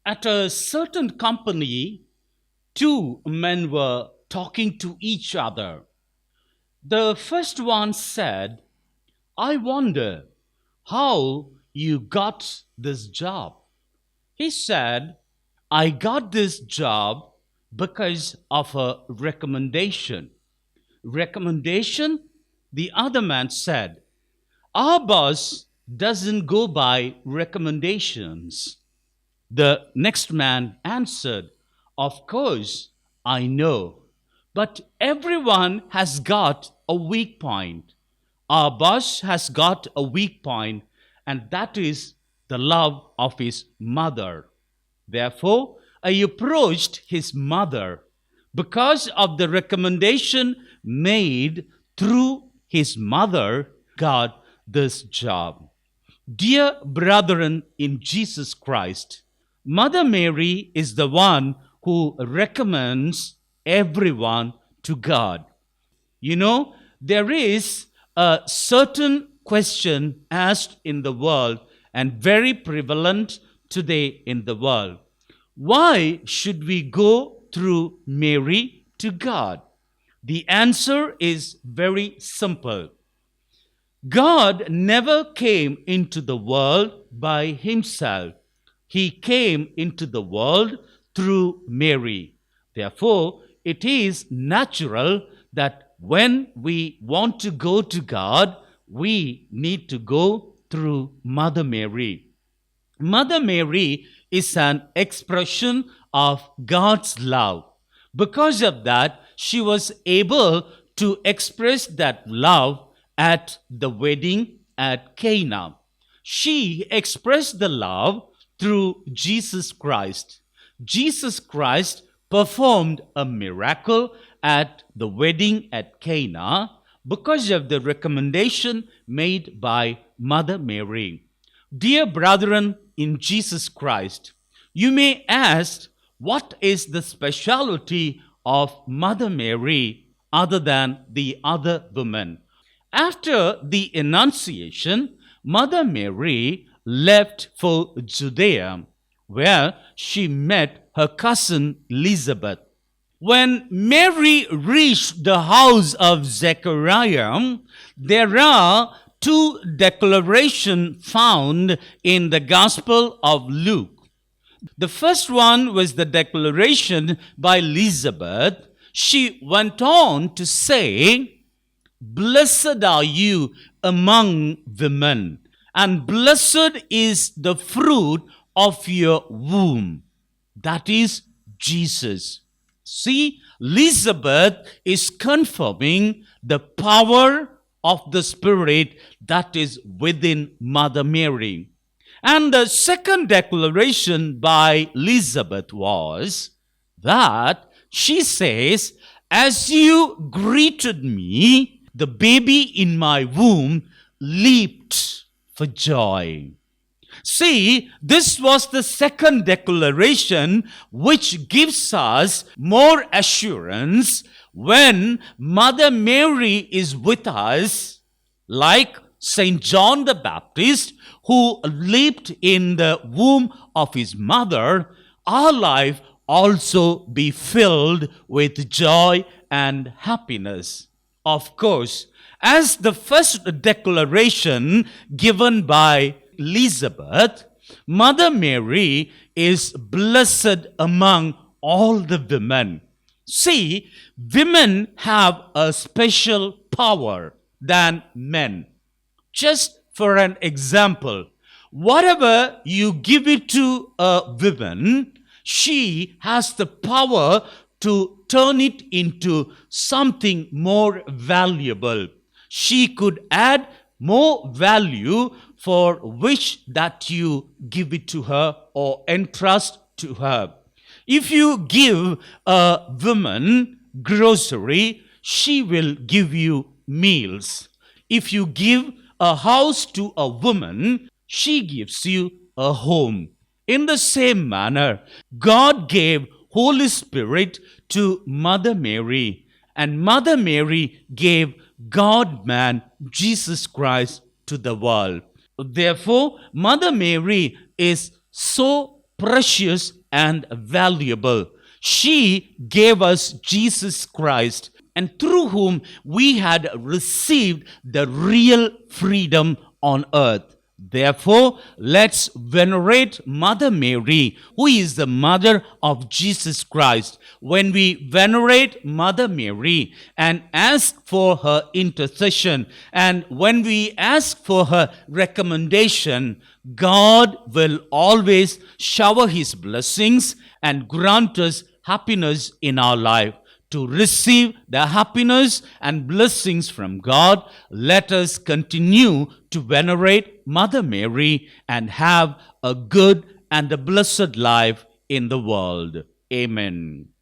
At a certain company, two men were talking to each other. The first one said, I wonder how you got this job. He said, I got this job because of a recommendation. Recommendation? The other man said, our boss doesn't go by recommendations. The next man answered, of course, I know. But everyone has got a weak point. Our boss has got a weak point, and that is the love of his mother. Therefore, I approached his mother. Because of the recommendation made through his mother, got this job. Dear brethren in Jesus Christ, Mother Mary is the one who recommends everyone to God. You know, there is a certain question asked in the world and very prevalent today in the world. Why should we go through Mary to God? The answer is very simple. God never came into the world by himself. He came into the world through Mary. Therefore, it is natural that when we want to go to God, we need to go through Mother Mary. Mother Mary is an expression of God's love. Because of that, she was able to express that love at the wedding at Cana. She expressed the love through Jesus Christ. Jesus Christ performed a miracle at the wedding at Cana because of the recommendation made by Mother Mary. Dear brethren in Jesus Christ, you may ask, what is the specialty of Mother Mary other than the other women? After the Annunciation, Mother Mary left for Judea, where she met her cousin Elizabeth. When Mary reached the house of Zechariah, there are two declarations found in the Gospel of Luke. The first one was the declaration by Elizabeth. She went on to say, blessed are you among women, and blessed is the fruit of your womb. That is Jesus. See, Elizabeth is confirming the power of the Spirit that is within Mother Mary. And the second declaration by Elizabeth was that she says, as you greeted me, the baby in my womb leaped for joy. See, this was the second declaration which gives us more assurance when Mother Mary is with us, like Saint John the Baptist, who leaped in the womb of his mother. Our life also be filled with joy and happiness. Of course, as the first declaration given by Elizabeth, Mother Mary is blessed among all the women. See, women have a special power than men. Just for an example, whatever you give it to a woman, she has the power to turn it into something more valuable. She could add more value for which that you give it to her or entrust to her. If you give a woman grocery, she will give you meals. If you give a house to a woman, she gives you a home. In the same manner, God gave Holy Spirit to Mother Mary, and Mother Mary gave God-man Jesus Christ to the world. Therefore, Mother Mary is so precious and valuable. She gave us Jesus Christ, and through whom we had received the real freedom on earth. Therefore, let's venerate Mother Mary, who is the mother of Jesus Christ. When we venerate Mother Mary and ask for her intercession, and when we ask for her recommendation, God will always shower his blessings and grant us happiness in our life. To receive the happiness and blessings from God, let us continue to venerate Mother Mary and have a good and a blessed life in the world. Amen.